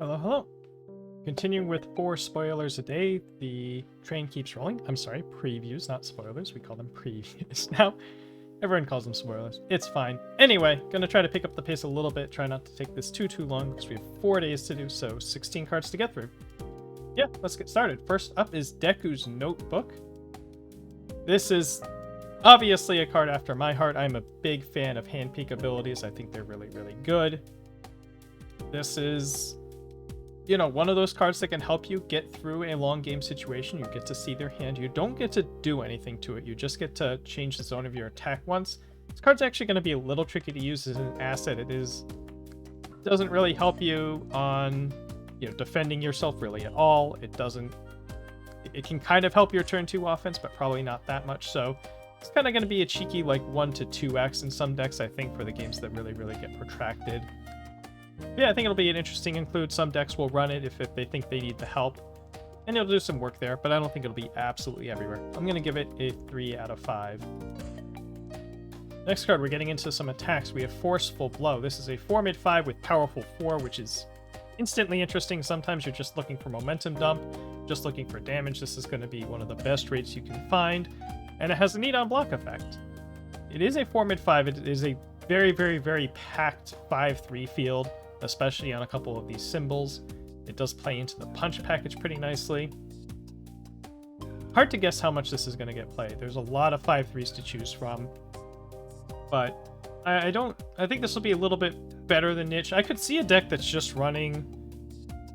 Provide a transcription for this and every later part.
Hello, hello. Continuing with 4 spoilers a day, the train keeps rolling. I'm sorry, previews, not spoilers. We call them previews now. Everyone calls them spoilers. It's fine. Anyway, gonna try to pick up the pace a little bit, try not to take this too long, because we have 4 days to do, so 16 cards to get through. Yeah, let's get started. First up is Deku's Notebook. This is obviously a card after my heart. I'm a big fan of hand peek abilities. I think they're really, really good. This is, you know, one of those cards that can help you get through a long game situation. You get to see their hand. You don't get to do anything to it. You just get to change the zone of your attack once. This card's actually going to be a little tricky to use as an asset. Doesn't really help you on, you know, defending yourself really at all. It can kind of help your turn 2 offense, but probably not that much. So it's kind of going to be a cheeky like 1 to 2x in some decks, I think, for the games that really, really get protracted. Yeah, I think it'll be an interesting include. Some decks will run it if they think they need the help, and it'll do some work there, but I don't think it'll be absolutely everywhere. I'm going to give it a 3 out of 5. Next card, we're getting into some attacks. We have Forceful Blow. This is a 4 mid-5 with Powerful 4, which is instantly interesting. Sometimes you're just looking for momentum dump, just looking for damage. This is going to be one of the best rates you can find, and it has a neat on-block effect. It is a 4 mid-5. It is a very, very, very packed 5-3 field, especially on a couple of these symbols. It does play into the punch package pretty nicely. Hard to guess how much this is going to get played. There's a lot of 5-3s to choose from, but I think this will be a little bit better than niche. I could see a deck that's just running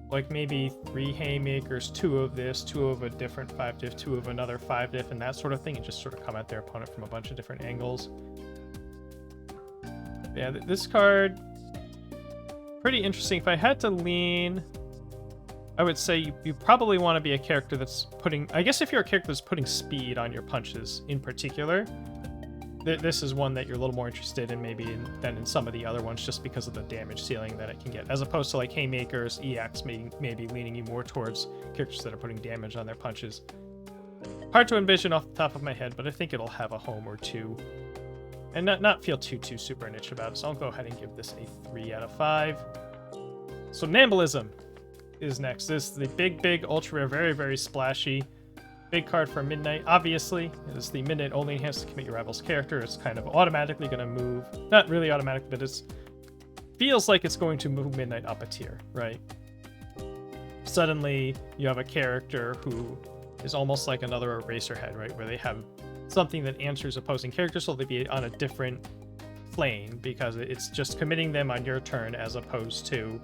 like maybe 3 haymakers, 2 of this, 2 of a different 5-diff, 2 of another 5-diff, and that sort of thing, and just sort of come at their opponent from a bunch of different angles. Yeah, this card, pretty interesting. If I had to lean, I would say you probably want to be a character that's putting, I guess if you're a character that's putting speed on your punches in particular, this is one that you're a little more interested in maybe than in some of the other ones, just because of the damage ceiling that it can get, as opposed to like haymakers, EX maybe leaning you more towards characters that are putting damage on their punches. Hard to envision off the top of my head, but I think it'll have a home or two. And not feel too super niche about it, so I'll go ahead and give this a 3 out of 5. So Nambalism is next. This is the big, ultra rare, very, very splashy, big card for Midnight. Obviously, it is the Midnight only enhanced to commit your rival's character. It's kind of automatically going to move, not really automatic, but it feels like it's going to move Midnight up a tier, right? Suddenly, you have a character who is almost like another Eraserhead, right? Where they have something that answers opposing characters, so they'd be on a different plane, because it's just committing them on your turn as opposed to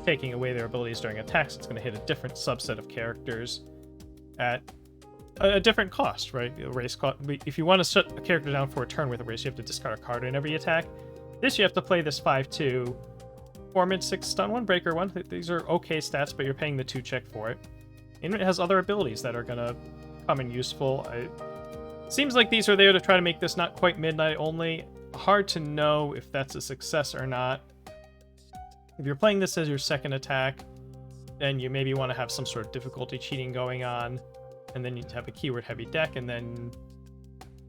taking away their abilities during attacks. It's going to hit a different subset of characters at a different cost, right? Erase cost. If you want to shut a character down for a turn with Erase, you have to discard a card in every attack. This, you have to play this 5-2, 4 mid-6 stun 1, breaker 1. These are okay stats, but you're paying the 2 check for it. And it has other abilities that are going to come in useful. Seems like these are there to try to make this not quite Midnight only. Hard to know if that's a success or not. If you're playing this as your second attack, then you maybe want to have some sort of difficulty cheating going on, and then you have a keyword heavy deck, and then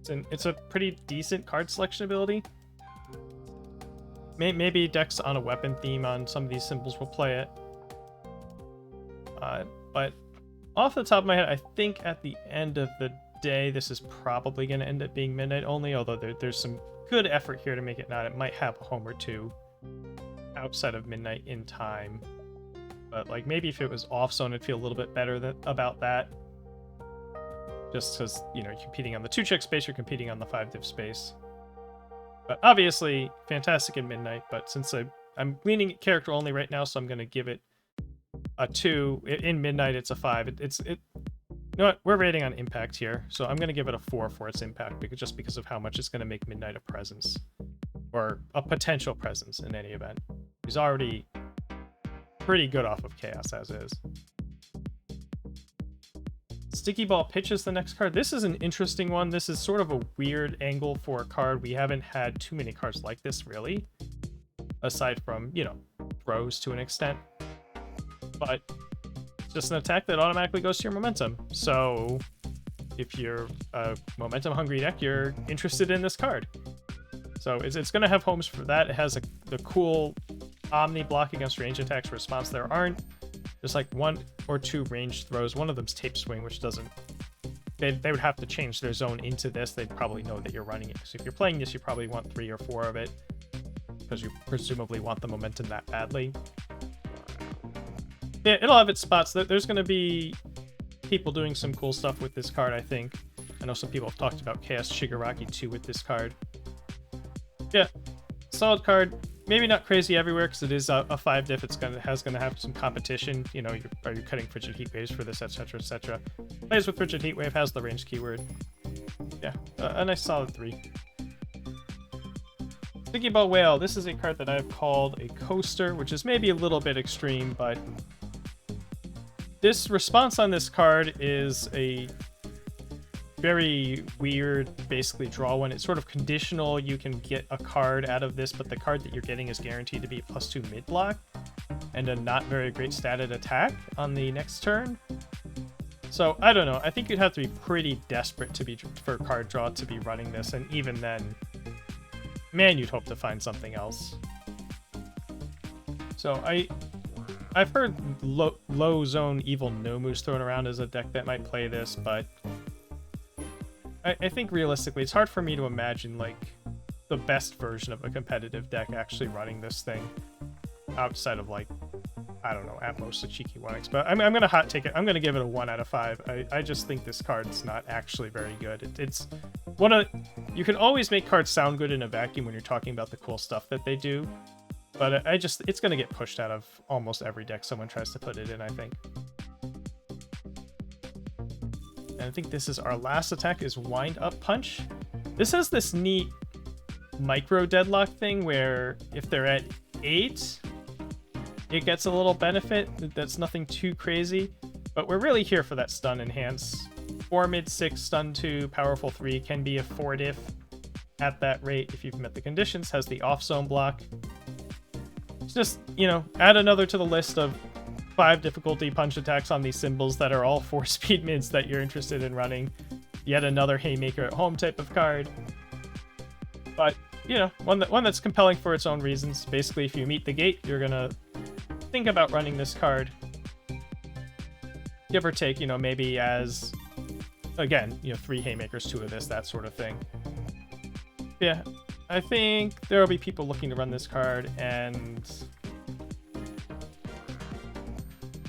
it's a pretty decent card selection ability. Maybe decks on a weapon theme on some of these symbols will play it. But off the top of my head, I think at the end of the day, this is probably going to end up being Midnight only, although there's some good effort here to make it not. It might have a home or two outside of Midnight in time, but like maybe if it was off zone, I'd feel a little bit better about that, just because, you know, you're competing on the 2 check space, you're competing on the 5-diff space. But obviously fantastic in Midnight, but since I'm leaning character only right now, so I'm going to give it a 2. In Midnight it's a 5. You know what? We're rating on impact here, so I'm going to give it a 4 for its impact, because of how much it's going to make Midnight a presence, or a potential presence in any event. He's already pretty good off of Chaos as is. Sticky Ball Pitch is the next card. This is an interesting one. This is sort of a weird angle for a card. We haven't had too many cards like this, really, aside from, you know, throws to an extent. But just an attack that automatically goes to your momentum. So if you're a momentum hungry deck, you're interested in this card. So it's going to have homes for that. It has the cool Omni block against range attacks response. There aren't There's like 1 or 2 ranged throws. One of them's tape swing, which doesn't... They would have to change their zone into this. They'd probably know that you're running it. So if you're playing this, you probably want 3 or 4 of it, because you presumably want the momentum that badly. Yeah, it'll have its spots. There's going to be people doing some cool stuff with this card, I think. I know some people have talked about Chaos Shigaraki 2 with this card. Yeah, solid card. Maybe not crazy everywhere, because it is a 5 diff. It's gonna have some competition. You know, are you cutting Frigid Heat Waves for this, etc., etc. Plays with Frigid Heat Wave, has the range keyword. Yeah, a nice solid 3. Thinking about Wail, this is a card that I've called a coaster, which is maybe a little bit extreme, but this response on this card is a very weird, basically draw one. It's sort of conditional. You can get a card out of this, but the card that you're getting is guaranteed to be +2 mid block and a not very great statted attack on the next turn. So I don't know. I think you'd have to be pretty desperate for card draw to be running this, and even then, man, you'd hope to find something else. So I've heard low zone Evil Nomus thrown around as a deck that might play this, but I think realistically, it's hard for me to imagine like the best version of a competitive deck actually running this thing outside of like, I don't know, at most a cheeky 1x. But I'm gonna hot take it. I'm gonna give it a 1 out of 5. I just think this card's not actually very good. It's one of... You can always make cards sound good in a vacuum when you're talking about the cool stuff that they do, but it's gonna get pushed out of almost every deck someone tries to put it in, I think. And I think this is our last attack, is Wind Up Punch. This has this neat micro deadlock thing where if they're at 8, it gets a little benefit. That's nothing too crazy, but we're really here for that stun enhance. 4 mid 6, stun 2, powerful 3, can be a 4 diff at that rate if you've met the conditions, has the off zone block. It's just, you know, add another to the list of 5 difficulty punch attacks on these symbols that are all 4 speed mids that you're interested in running. Yet another Haymaker at home type of card. But, you know, one that's compelling for its own reasons. Basically, if you meet the gate, you're gonna think about running this card. Give or take, you know, maybe as, again, you know, 3 Haymakers, 2 of this, that sort of thing. Yeah, I think there will be people looking to run this card, and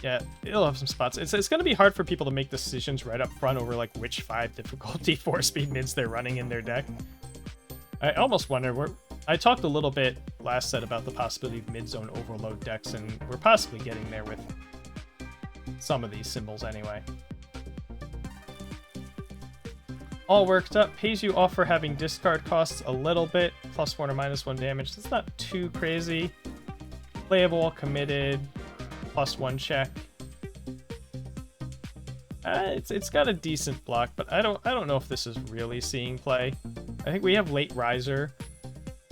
yeah, it'll have some spots. It's going to be hard for people to make decisions right up front over like which 5 difficulty 4 speed mids they're running in their deck. I almost wonder, I talked a little bit last set about the possibility of mid-zone overload decks, and we're possibly getting there with some of these symbols anyway. All worked up, pays you off for having discard costs a little bit, +1 or -1 damage. That's not too crazy. Playable, committed, +1 check. It's got a decent block, but I don't know if this is really seeing play. I think we have Late Riser,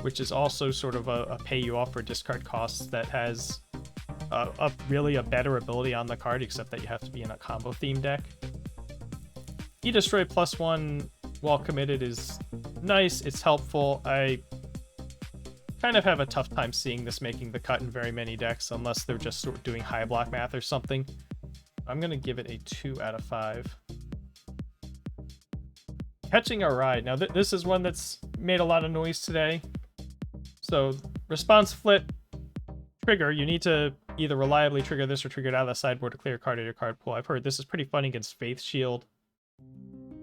which is also sort of a pay you off for discard costs that has really a better ability on the card, except that you have to be in a combo theme deck. E-Destroy +1 while committed is nice, it's helpful. I kind of have a tough time seeing this making the cut in very many decks, unless they're just sort of doing high block math or something. I'm going to give it a 2 out of 5. Catching a Ride. Now, this is one that's made a lot of noise today. So, response flip, trigger. You need to either reliably trigger this or trigger it out of the sideboard to clear a card out of your card pool. I've heard this is pretty fun against Faith Shield.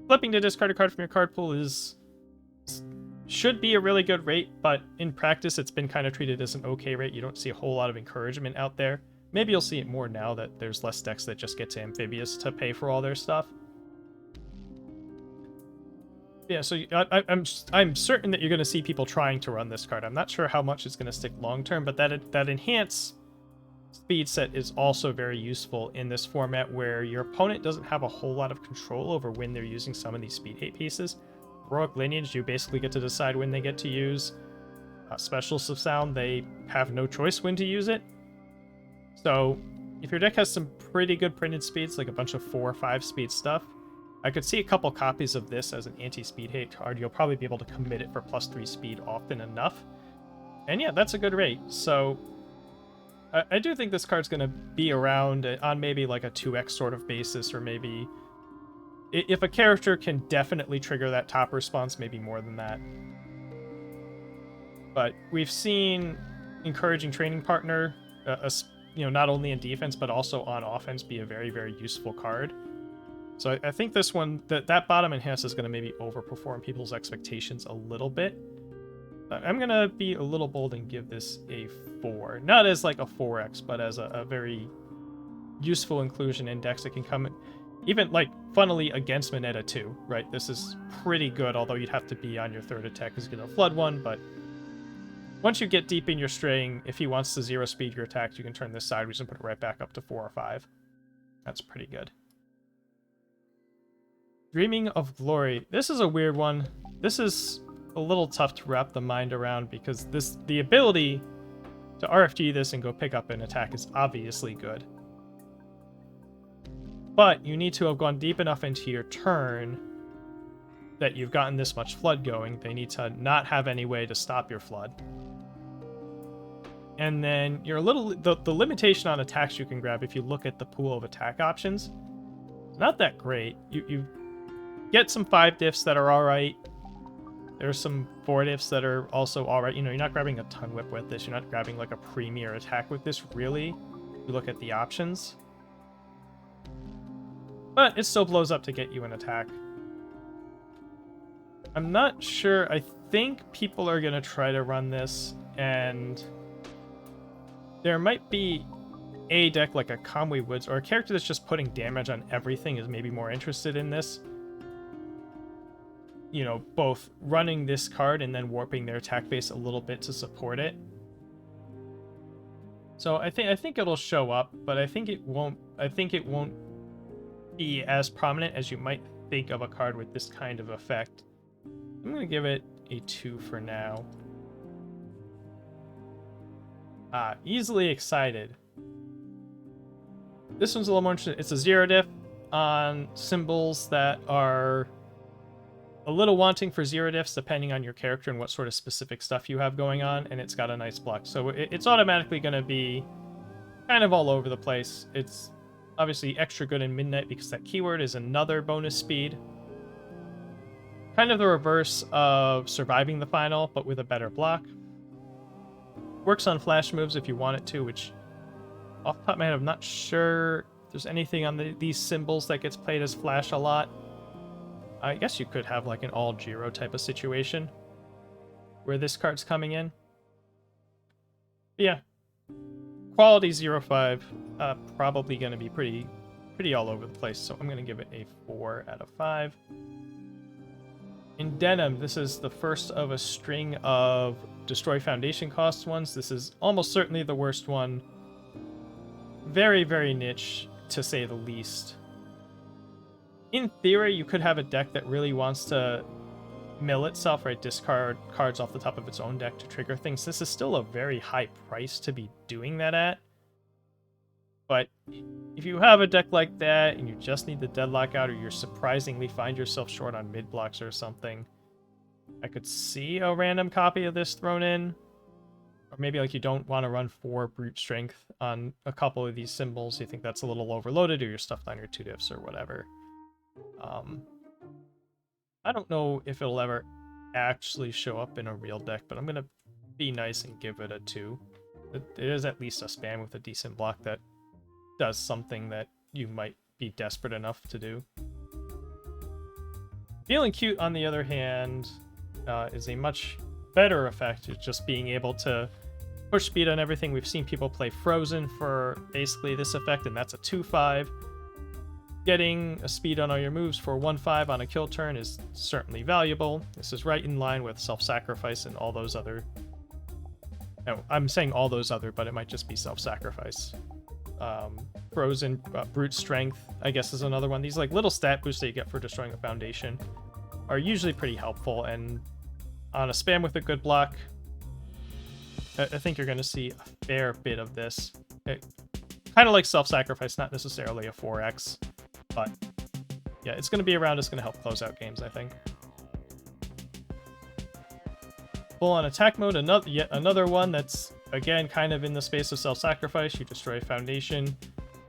Flipping to discard a card from your card pool should be a really good rate, but in practice it's been kind of treated as an okay rate. You don't see a whole lot of encouragement out there. Maybe you'll see it more now that there's less decks that just get to Amphibious to pay for all their stuff. Yeah, so I'm certain that you're going to see people trying to run this card. I'm not sure how much it's going to stick long term, but that enhance speed set is also very useful in this format where your opponent doesn't have a whole lot of control over when they're using some of these speed hate pieces. Heroic Lineage, you basically get to decide when they get to use. Specials of Sound, they have no choice when to use it. So if your deck has some pretty good printed speeds, like a bunch of 4 or 5 speed stuff, I could see a couple copies of this as an anti-speed hate card. You'll probably be able to commit it for +3 speed often enough. And yeah, that's a good rate. So I do think this card's going to be around on maybe like a 2x sort of basis, or maybe if a character can definitely trigger that top response, maybe more than that. But we've seen encouraging training partner, not only in defense but also on offense, be a very, very useful card. So I think this one, that bottom enhance is going to maybe overperform people's expectations a little bit. I'm going to be a little bold and give this a 4. Not as like a 4x, but as a very useful inclusion in decks that can come even like funnily against Mineta too, right? This is pretty good, although you'd have to be on your third attack because you're going to flood one, but once you get deep in your string, if he wants to 0 speed your attacks, you can turn this sideways and put it right back up to 4 or 5. That's pretty good. Dreaming of Glory. This is a weird one. This is a little tough to wrap the mind around because the ability to RFG this and go pick up an attack is obviously good. But you need to have gone deep enough into your turn that you've gotten this much flood going. They need to not have any way to stop your flood. And then you're the limitation on attacks you can grab if you look at the pool of attack options, not that great. You get some 5 diffs that are alright. There's some 4 diffs that are also alright. You're not grabbing a ton whip with this. You're not grabbing like a premier attack with this, really. You look at the options. But it still blows up to get you an attack. I'm not sure. I think people are going to try to run this, and there might be a deck like a Conway Woods or a character that's just putting damage on everything is maybe more interested in this. Both running this card and then warping their attack base a little bit to support it. So I think it'll show up, but I think it won't be as prominent as you might think of a card with this kind of effect. I'm going to give it a 2 for now. Easily Excited. This one's a little more interesting. It's a 0 diff on symbols that are a little wanting for 0 diffs depending on your character and what sort of specific stuff you have going on, and it's got a nice block. So it's automatically going to be kind of all over the place. It's obviously extra good in Midnight because that keyword is another bonus speed. Kind of the reverse of Surviving the Final, but with a better block. Works on flash moves if you want it to, which off the top of my head, I'm not sure if there's anything on these symbols that gets played as flash a lot. I guess you could have like an all Giro type of situation where this card's coming in. But yeah, quality 0.5, probably going to be pretty all over the place, so I'm going to give it a 4 out of 5. In Denim, this is the first of a string of Destroy Foundation cost ones. This is almost certainly the worst one. Very, very niche, to say the least. In theory, you could have a deck that really wants to mill itself, right? Discard cards off the top of its own deck to trigger things. This is still a very high price to be doing that at. But if you have a deck like that and you just need the deadlock out, or you're surprisingly find yourself short on mid blocks or something, I could see a random copy of this thrown in. Or maybe like you don't want to run 4 brute strength on a couple of these symbols. You think that's a little overloaded, or you're stuffed on your 2 diffs or whatever. I don't know if it'll ever actually show up in a real deck, but I'm going to be nice and give it a 2. It is at least a spam with a decent block that does something that you might be desperate enough to do. Feeling Cute, on the other hand, is a much better effect. It's just being able to push speed on everything. We've seen people play Frozen for basically this effect, and that's a 2/5. Getting a speed on all your moves for 1/5 on a kill turn is certainly valuable. This is right in line with Self-Sacrifice and all those other... No, I'm saying all those other, but it might just be Self-Sacrifice. Frozen, Brute Strength, I guess, is another one. These like little stat boosts that you get for destroying a foundation are usually pretty helpful, and on a spam with a good block, I think you're going to see a fair bit of this. Kind of like Self-Sacrifice, not necessarily a 4x. But yeah, it's going to be around. It's going to help close out games, I think. Full on attack mode, yet another one that's again, kind of in the space of self-sacrifice, you destroy a foundation,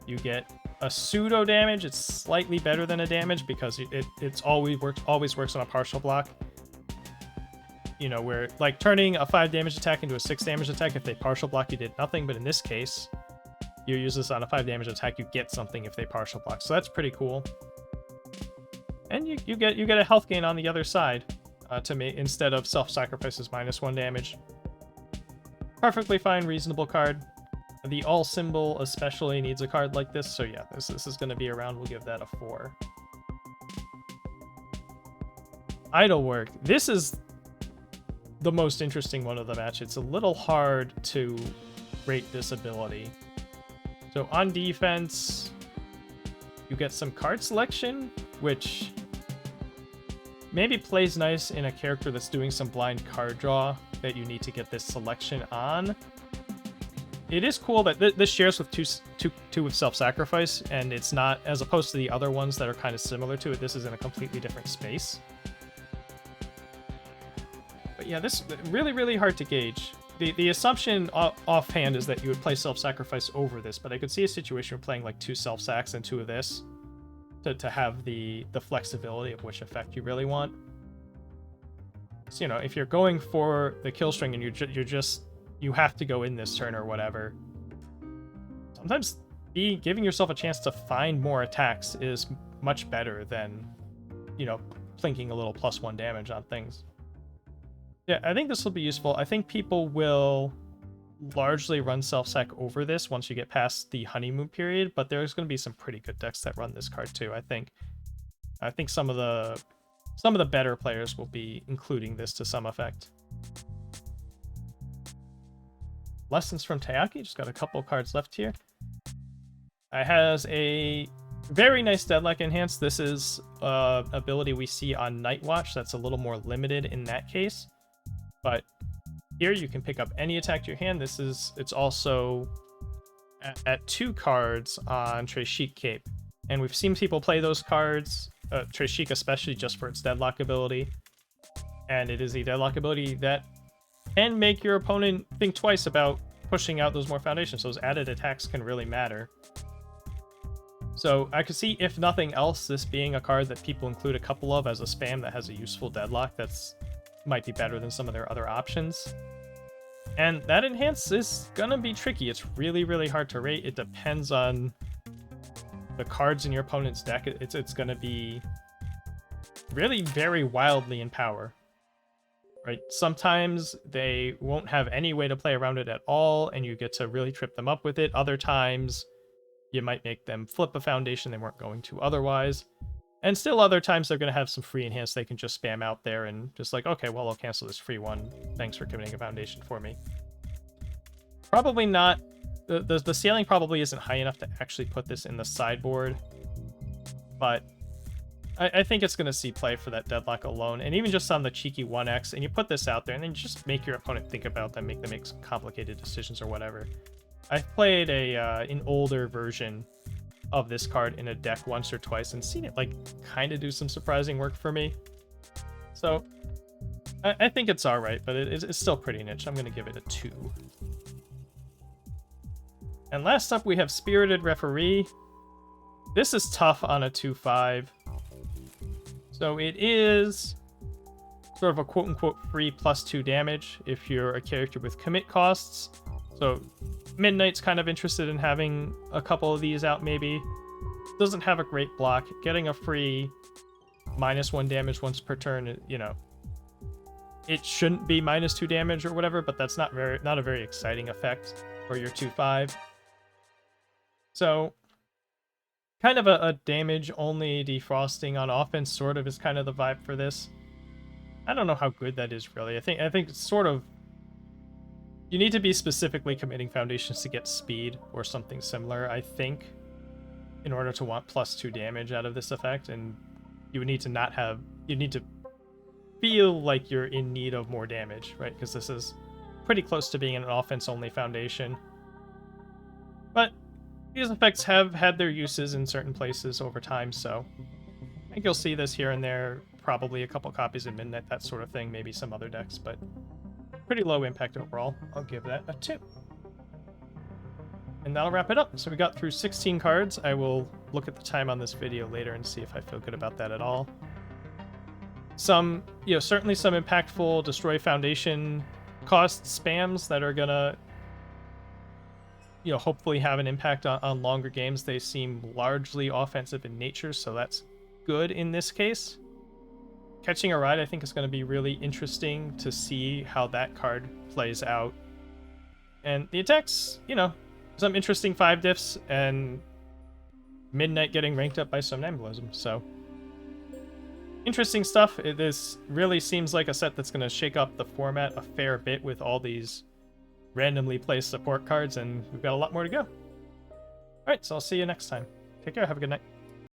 you get a pseudo damage. It's slightly better than a damage because it's always works on a partial block. You know, where like turning a 5 damage attack into a 6 damage attack, if they partial block, you did nothing. But in this case, you use this on a 5 damage attack, you get something if they partial block. So that's pretty cool. And you get a health gain on the other side to me instead of self-sacrifices -1 damage. Perfectly fine, reasonable card. The all symbol especially needs a card like this, so yeah, this is going to be around. We'll give that a 4. Idle work. This is the most interesting one of the match. It's a little hard to rate this ability. So on defense, you get some card selection, which maybe plays nice in a character that's doing some blind card draw that you need to get this selection on. It is cool that this shares with two with self-sacrifice, and it's not, as opposed to the other ones that are kind of similar to it, this is in a completely different space. But yeah, this really, really hard to gauge. The assumption offhand is that you would play self-sacrifice over this, but I could see a situation where playing like 2 self-sacs and 2 of this to have the flexibility of which effect you really want. So, you know, if you're going for the kill string and you have to go in this turn or whatever, sometimes giving yourself a chance to find more attacks is much better than, you know, plinking a little +1 damage on things. Yeah, I think this will be useful. I think people will largely run self-sac over this once you get past the honeymoon period, but there's going to be some pretty good decks that run this card too. I think some of the better players will be including this to some effect. Lessons from Tayaki. Just got a couple cards left here. It has a very nice Deadlock Enhance. This is an ability we see on Night Watch. That's a little more limited in that case. But here you can pick up any attack to your hand. It's also at 2 cards on Treshik Cape. And we've seen people play those cards, Treshik especially, just for its Deadlock ability. And it is a Deadlock ability that can make your opponent think twice about pushing out those more foundations. Those added attacks can really matter. So I could see, if nothing else, this being a card that people include a couple of as a spam that has a useful Deadlock that's might be better than some of their other options. And that enhance is gonna be tricky. It's really, really hard to rate. It depends on the cards in your opponent's deck. It's gonna be really very wildly in power, right? Sometimes they won't have any way to play around it at all, and you get to really trip them up with it. Other times, you might make them flip a foundation they weren't going to otherwise. And still other times they're going to have some free enhance they can just spam out there and just like, okay, well, I'll cancel this free one. Thanks for committing a foundation for me. Probably not. The ceiling probably isn't high enough to actually put this in the sideboard. But I think it's going to see play for that Deadlock alone. And even just on the cheeky 1x, and you put this out there and then just make your opponent think about them, make them make some complicated decisions or whatever. I've played an older version of this card in a deck once or twice and seen it like kind of do some surprising work for me. So I think it's all right, but it's still pretty niche. I'm going to give it a 2. And last up we have Spirited Referee. This is tough on a 2/5. So it is sort of a quote-unquote free +2 damage if you're a character with commit costs. So Midnight's kind of interested in having a couple of these out, maybe. Doesn't have a great block. Getting a free -1 damage once per turn, you know, it shouldn't be -2 damage or whatever, but that's not a very exciting effect for your 2/5. So kind of a damage-only defrosting on offense sort of is kind of the vibe for this. I don't know how good that is, really. I think it's sort of... You need to be specifically committing foundations to get speed or something similar, I think, in order to want +2 damage out of this effect. And you would need to not have... You need to feel like you're in need of more damage, right? Because this is pretty close to being an offense-only foundation. But these effects have had their uses in certain places over time, so I think you'll see this here and there, probably a couple copies in Midnight, that sort of thing, maybe some other decks, but pretty low impact overall. I'll give that a 2. And that'll wrap it up. So we got through 16 cards. I will look at the time on this video later and see if I feel good about that at all. Some, certainly some impactful Destroy Foundation cost spams that are gonna, hopefully have an impact on longer games. They seem largely offensive in nature, so that's good in this case. Catching a Ride, I think, is going to be really interesting to see how that card plays out. And the attacks, some interesting 5 diffs, and Midnight getting ranked up by Somnambulism, so interesting stuff. This really seems like a set that's going to shake up the format a fair bit with all these randomly placed support cards, and we've got a lot more to go. Alright, so I'll see you next time. Take care, have a good night.